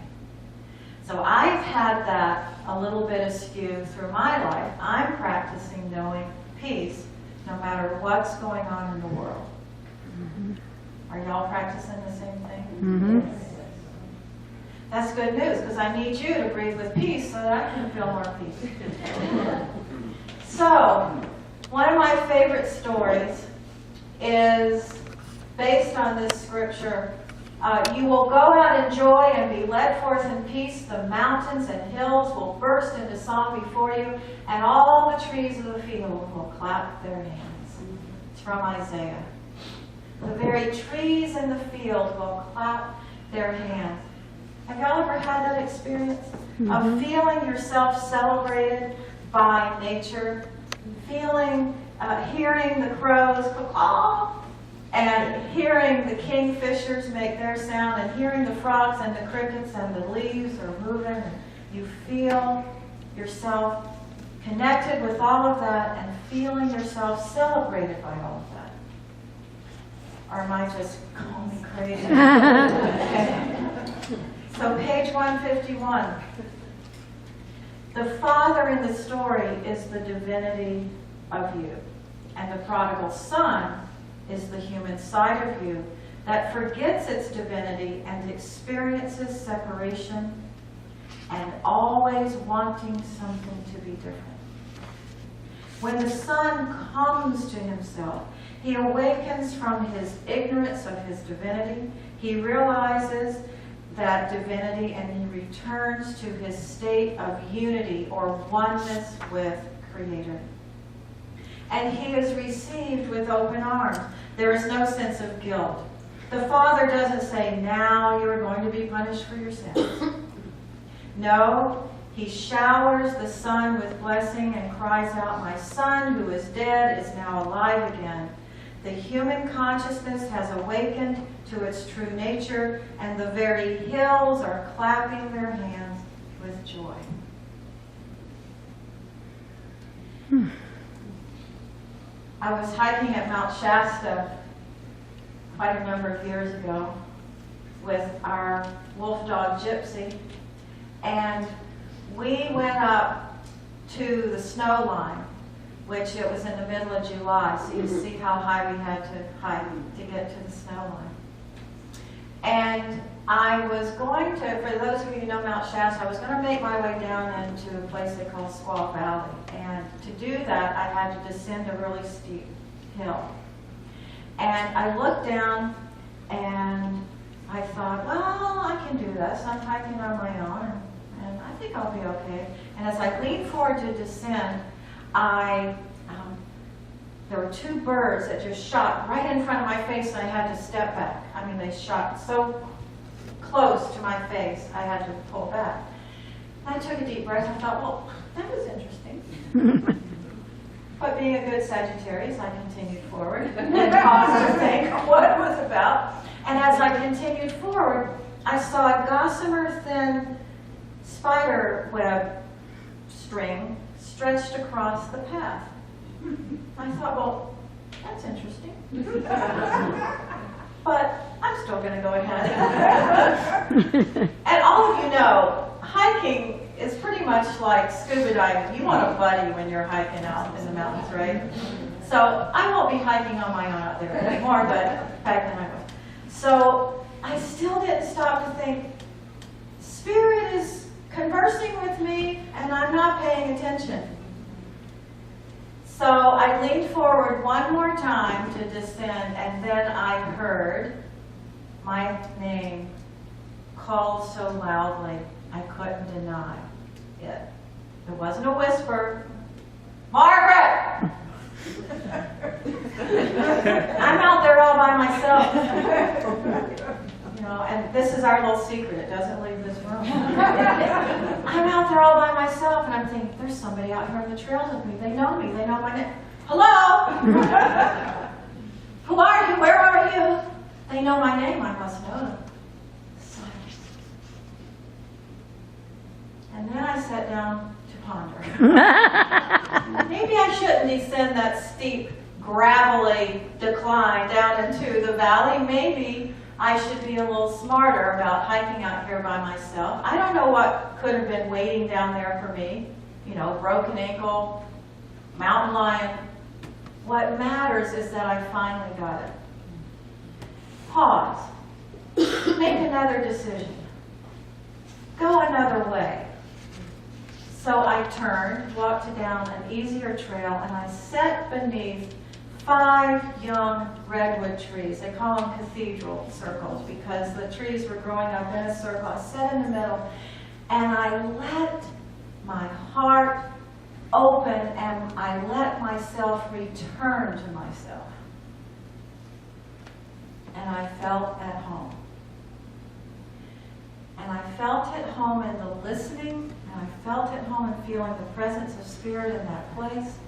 So I've had that a little bit askew through my life. I'm practicing knowing peace no matter what's going on in the world. Are y'all practicing the same thing? Yes. That's good news, because I need you to breathe with peace so that I can feel more peace. So, one of my favorite stories is based on this scripture. You will go out in joy and be led forth in peace. The mountains and hills will burst into song before you, and all the trees of the field will clap their hands. It's from Isaiah. The very trees in the field will clap their hands. Have y'all ever had that experience of feeling yourself celebrated by nature? Feeling, hearing the crows caw, and hearing the kingfishers make their sound, and hearing the frogs and the crickets and the leaves are moving, and you feel yourself connected with all of that and feeling yourself celebrated by all of that. Or am I just calling me crazy? Okay. So page 151. The Father in the story is the divinity of you. And the prodigal son is the human side of you that forgets its divinity and experiences separation and always wanting something to be different. When the son comes to himself, he awakens from his ignorance of his divinity. He realizes that divinity and he returns to his state of unity or oneness with Creator. And he is received with open arms. There is no sense of guilt. The Father doesn't say, now you are going to be punished for your sins. No, he showers the Son with blessing and cries out, my Son who is dead is now alive again. The human consciousness has awakened to its true nature, and the very hills are clapping their hands with joy. I was hiking at Mount Shasta quite a number of years ago with our wolf dog Gypsy, and we went up to the snow line, which it was in the middle of July, so you see how high we had to hike to get to the snow line. And I was going to, for those of you who know Mount Shasta, I was going to make my way down into a place they call Squaw Valley. And to do that, I had to descend a really steep hill. And I looked down and I thought, well, I can do this. I'm hiking on my own, and I think I'll be okay. And as I leaned forward to descend, there were two birds that just shot right in front of my face, and I had to step back. I mean, they shot so close to my face, I had to pull back. And I took a deep breath and I thought, well, that was interesting. But being a good Sagittarius, I continued forward and paused to think what it was about. And as I continued forward, I saw a gossamer thin spider web string stretched across the path. I thought, well, that's interesting. But I'm still going to go ahead. And all of you know, hiking is pretty much like scuba diving. You want a buddy when you're hiking out in the mountains, right? So I won't be hiking on my own out there anymore, but back then I was. So I still didn't stop to think, Spirit is conversing with me and I'm not paying attention. So I leaned forward one more time to descend, and then I heard my name called so loudly I couldn't deny it. It wasn't a whisper. Margaret! I'm out there all by myself. You know, and this is our little secret. It doesn't leave this room. I'm out there all by myself, and I'm thinking, there's somebody out here on the trails with me. They know me. They know my name. Hello? Who are you? Where are you? They know my name. I must know them. Silence. And then I sat down to ponder. Maybe I shouldn't descend that steep, gravelly decline down into the valley. Maybe I should be a little smarter about hiking out here by myself. I don't know what could have been waiting down there for me. You know, broken ankle, mountain lion. What matters is that I finally got it. Pause. Make another decision. Go another way. So I turned, walked down an easier trail, and I sat beneath 5 young redwood trees. They call them cathedral circles because the trees were growing up in a circle. I sat in the middle, and I let my heart open, and I let myself return to myself. And I felt at home. And I felt at home in the listening, and I felt at home in feeling the presence of Spirit in that place.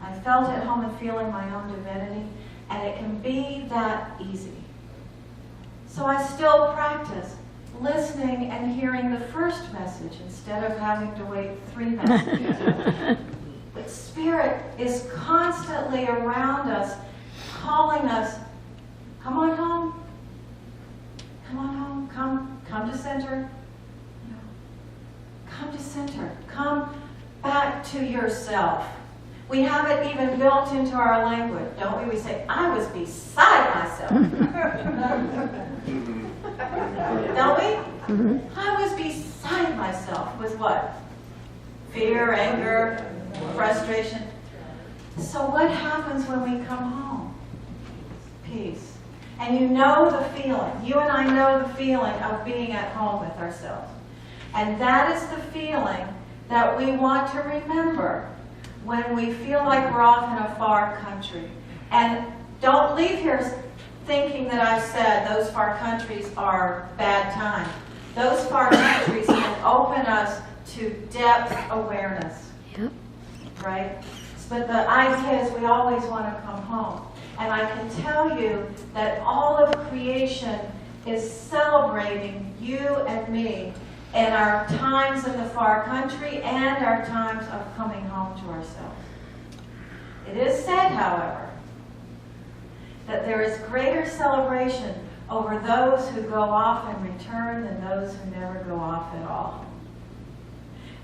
I felt at home in feeling my own divinity, and it can be that easy. So I still practice listening and hearing the first message instead of having to wait 3 messages. But Spirit is constantly around us, calling us, come on home, come on home, come to center, come to center, come back to yourself. We have it even built into our language, don't we? We say, I was beside myself. Don't we? I was beside myself with what? Fear, anger, frustration. So what happens when we come home? Peace. And you know the feeling. You and I know the feeling of being at home with ourselves. And that is the feeling that we want to remember when we feel like we're off in a far country. And don't leave here thinking that I've said those far countries are bad times. Those far countries can open us to depth awareness. Yep. Right? But the idea is we always want to come home. And I can tell you that all of creation is celebrating you and me in our times in the far country and our times of coming home to ourselves. It is said, however, that there is greater celebration over those who go off and return than those who never go off at all.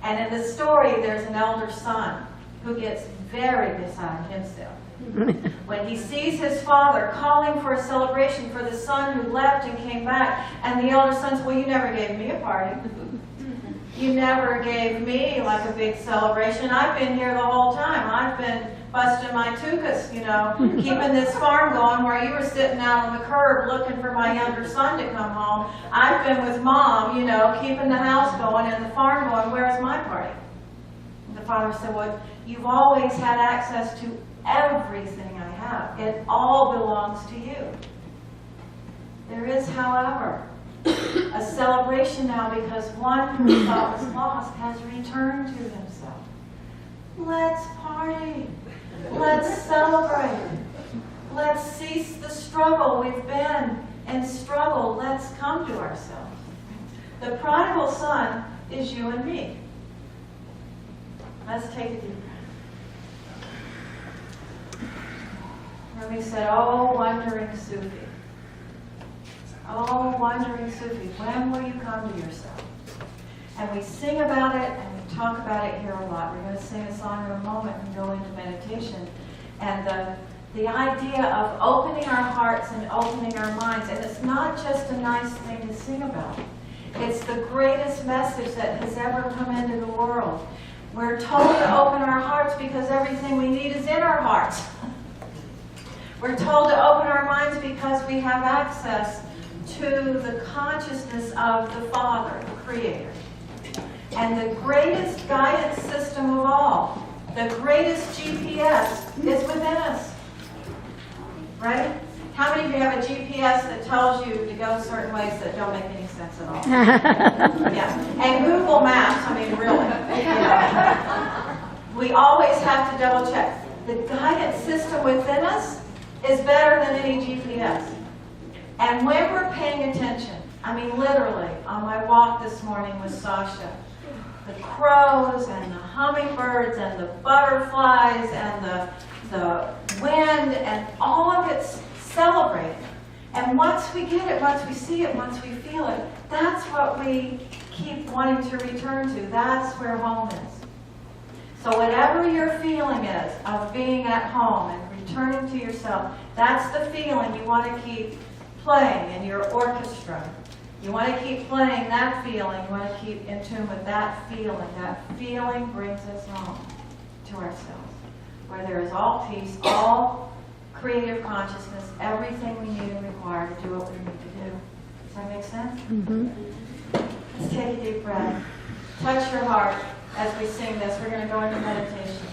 And in the story, there's an elder son who gets very beside himself when he sees his father calling for a celebration for the son who left and came back, and the elder son says, well, you never gave me a party. You never gave me like a big celebration. I've been here the whole time. I've been busting my tuchus, you know, keeping this farm going where you were sitting out on the curb looking for my younger son to come home. I've been with mom, you know, keeping the house going and the farm going. Where's my party? And the father said, well, you've always had access to everything I have. It all belongs to you. There is, however, a celebration now because one who we thought was lost has returned to himself. Let's party. Let's celebrate. Let's cease the struggle. We've been in struggle. Let's come to ourselves. The prodigal son is you and me. Let's take a deep breath. And we said, oh, wandering Sufi. Oh, wandering Sufi, when will you come to yourself? And we sing about it and we talk about it here a lot. We're going to sing a song in a moment and go into meditation. And the idea of opening our hearts and opening our minds, and it's not just a nice thing to sing about. It's the greatest message that has ever come into the world. We're told to open our hearts because everything we need is in our hearts. We're told to open our minds because we have access to the consciousness of the Father, the Creator. And the greatest guidance system of all, the greatest GPS is within us. Right? How many of you have a GPS that tells you to go certain ways that don't make any sense at all? Yeah. And Google Maps, I mean, really. You know, we always have to double check. The guidance system within us is better than any GPS. And when we're paying attention, I mean literally, on my walk this morning with Sasha, the crows and the hummingbirds and the butterflies and the wind and all of it's celebrating. And once we get it, once we see it, once we feel it, that's what we keep wanting to return to. That's where home is. So whatever your feeling is of being at home and returning to yourself, that's the feeling you want to keep playing in your orchestra. You want to keep playing that feeling. You want to keep in tune with that feeling. That feeling brings us home to ourselves, where there is all peace, all creative consciousness, everything we need and require to do what we need to do. Does that make sense? Mm-hmm. Let's take a deep breath. Touch your heart as we sing this. We're going to go into meditation.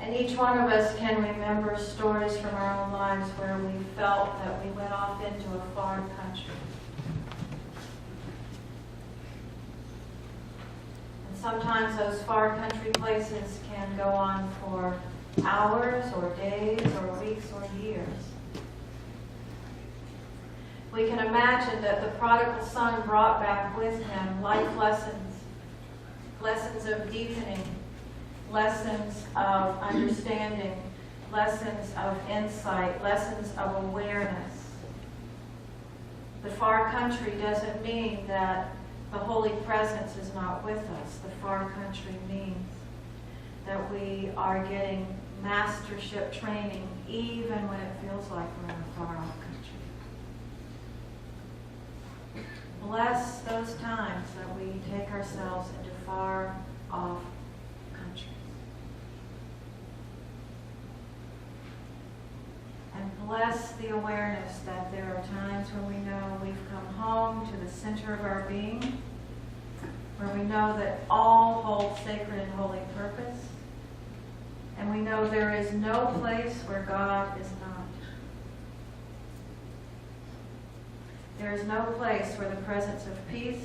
And each one of us can remember stories from our own lives where we felt that we went off into a foreign country. And sometimes those far country places can go on for hours or days or weeks or years. We can imagine that the prodigal son brought back with him life lessons, lessons of deepening, lessons of understanding, lessons of insight, lessons of awareness. The far country doesn't mean that the Holy Presence is not with us. The far country means that we are getting mastership training even when it feels like we're in a far off country. Bless those times that we take ourselves into far off countries. And bless the awareness that there are times when we know we've come home to the center of our being, where we know that all hold sacred and holy purpose, and we know there is no place where God is not. There is no place where the presence of peace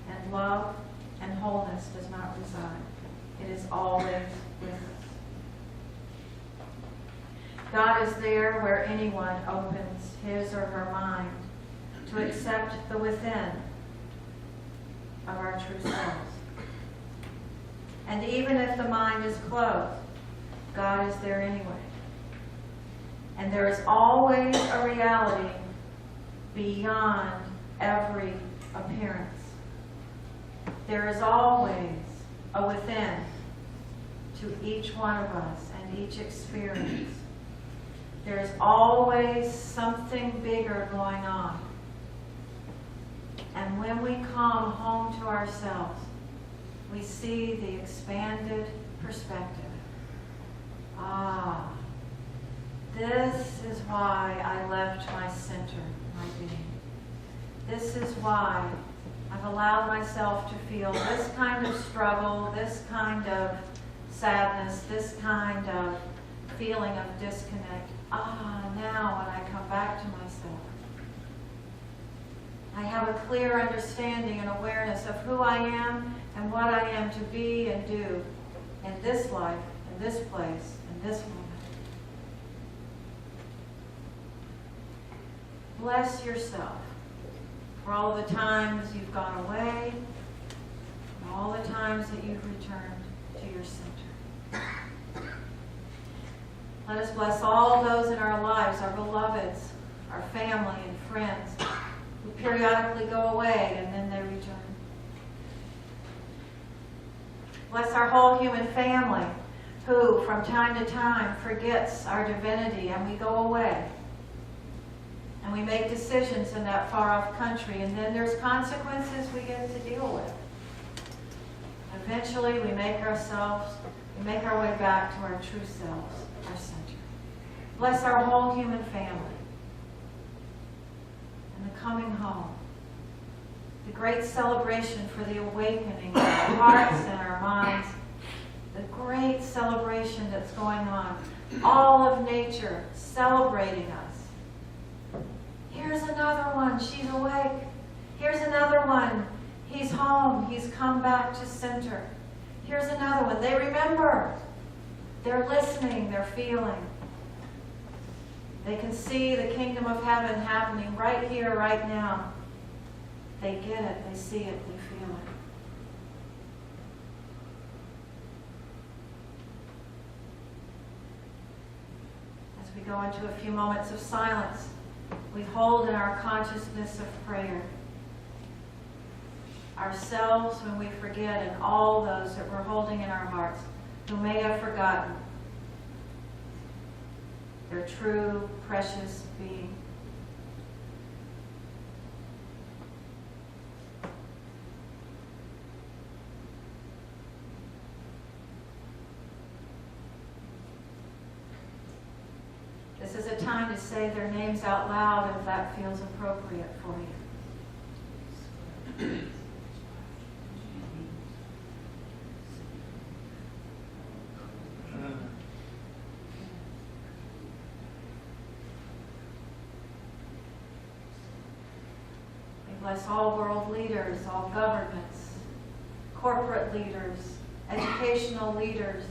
and love and wholeness does not reside. It is always with us. God is there where anyone opens his or her mind to accept the within of our true selves. And even if the mind is closed, God is there anyway. And there is always a reality beyond every appearance. There is always a within to each one of us and each experience. There is always something bigger going on. And when we come home to ourselves, we see the expanded perspective. Ah, this is why I left my center, my being. This is why I've allowed myself to feel this kind of struggle, this kind of sadness, this kind of feeling of disconnect. Ah, now when I come back to myself, I have have a clear understanding and awareness of who I am and what I am to be and do in this life, in this place, in this moment. Bless yourself for all the times you've gone away and all the times that you've returned to your center. Let us bless all those in our lives, our beloveds, our family and friends, who periodically go away and then they return. Bless our whole human family, who from time to time forgets our divinity and we go away. And we make decisions in that far-off country, and then there's consequences we get to deal with. Eventually, we make our way back to our true selves, our center. Bless our whole human family and the coming home. The great celebration for the awakening of our hearts and our minds. The great celebration that's going on. All of nature celebrating us. Here's another one. She's awake. Here's another one. He's home. He's come back to center. Here's another one. They remember. They're listening. They're feeling. They can see the kingdom of heaven happening right here, right now. They get it. They see it. They feel it. As we go into a few moments of silence, we hold in our consciousness of prayer ourselves when we forget, and all those that we're holding in our hearts who may have forgotten their true, precious being. This is a time to say their names out loud if that feels appropriate for you. We bless all world leaders, all governments, corporate leaders, educational leaders.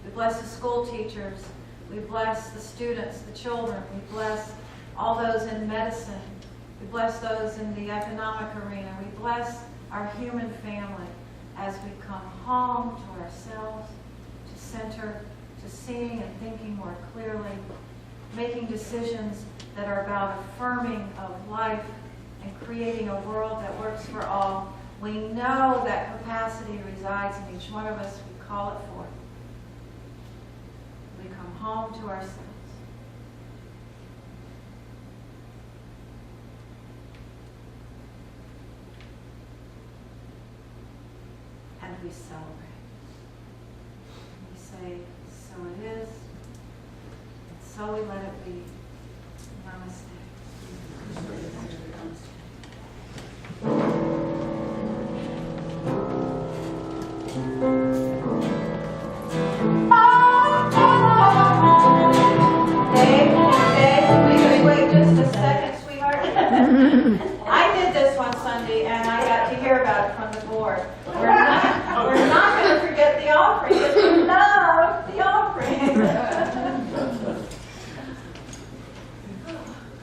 We bless the school teachers. We bless the students, the children. We bless all those in medicine. We bless those in the economic arena. We bless our human family as we come home to ourselves, to center, to seeing and thinking more clearly, making decisions that are about affirming of life and creating a world that works for all. We know that capacity resides in each one of us. We call it forth. We come home to ourselves. And we celebrate. We say, so it is, and so we let it be. Namaste. Wait just a second, sweetheart. I did this one Sunday, and I got to hear about it from the board. We're not going to forget the offering, because we love the offering.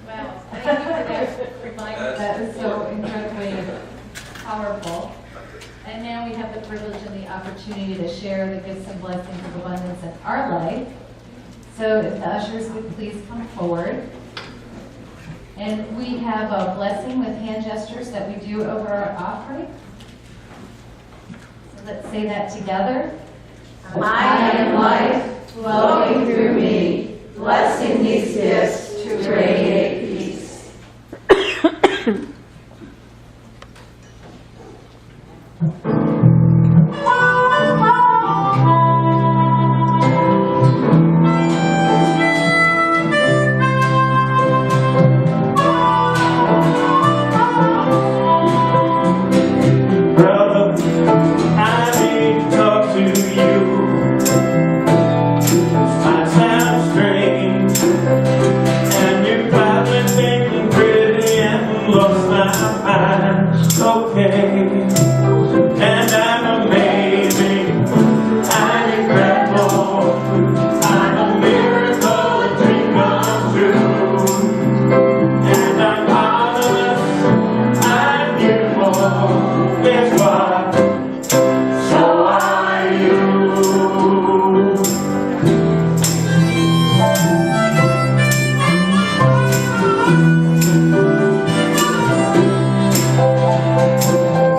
Wow, thank you for that reminder. That is so incredibly powerful. And now we have the privilege and the opportunity to share the gifts and blessings of abundance in our life. So if the ushers would please come forward. And we have a blessing with hand gestures that we do over our offering. So let's say that together. I am life flowing through me, blessing these gifts to radiate peace. Brother, I need to talk to you. This might sound strange, and you probably lost my mind. Okay, and I'm amazing, I'm incredible, I'm a miracle, a dream come true. And I'm marvelous, I'm beautiful, guess what? So are you.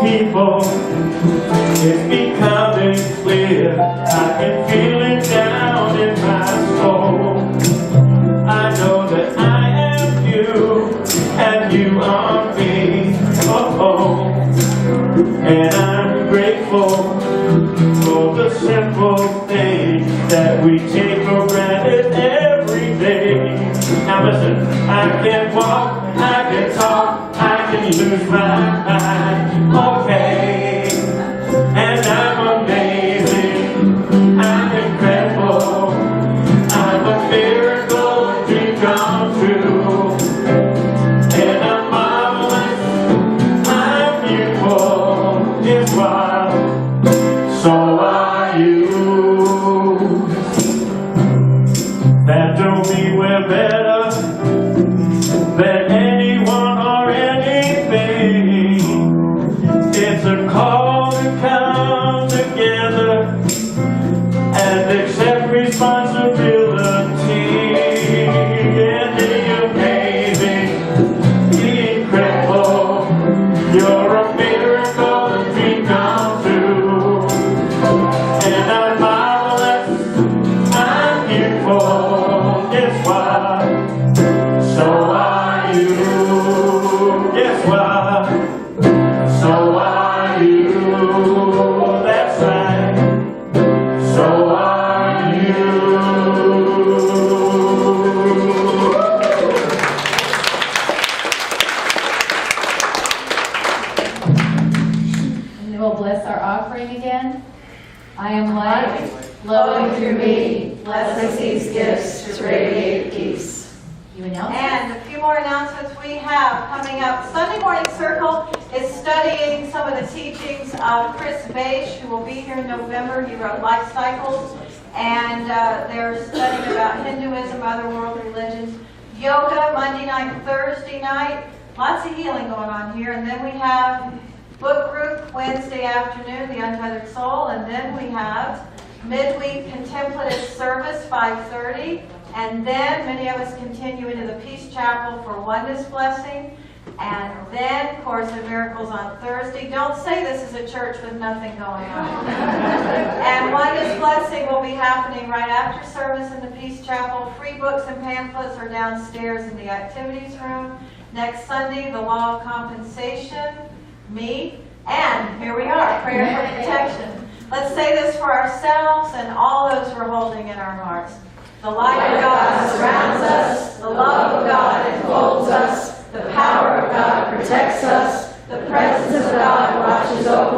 People, it's becoming clear, I can feel it down in my soul. I know that I am you, and you are me, oh. And I'm grateful for the simple things that we take for granted every day. Now listen, I can walk, I can talk, I can lose my mind, okay. And I'm amazing, I'm incredible, I'm a miracle, a dream come true. And I'm marvelous, I'm beautiful, guess what? So are you. That don't mean we're better than anyone or anything. It's a call to come together and accept responsibility. And be amazing, be incredible. You're a miracle, a dream come true. And I'm marvelous, I'm beautiful, guess what? So are you. Guess what? So are you. That's right. So are you. And we'll bless our offering again. I am light, flowing through me. Bless these gifts to radiate peace. You announce it? And a few more announcements we have coming up. Sunday Morning Circle is studying some of the teachings of Chris Beige, who will be here in November. He wrote Life Cycles, and they're studying about Hinduism, other world religions. Yoga, Monday night and Thursday night. Lots of healing going on here. And then we have book group Wednesday afternoon, The Untethered Soul. And then we have midweek contemplative service, 5:30. And then many of us continue into the Peace Chapel for Oneness Blessing. And then Course in Miracles on Thursday. Don't say this is a church with nothing going on. And Oneness Blessing will be happening right after service in the Peace Chapel. Free books and pamphlets are downstairs in the activities room. Next Sunday, the Law of Compensation, me, and here we are, prayer for protection. Let's say this for ourselves and all those we're holding in our hearts. The light of God surrounds us, the love of God enfolds us, the power of God protects us, the presence of God watches over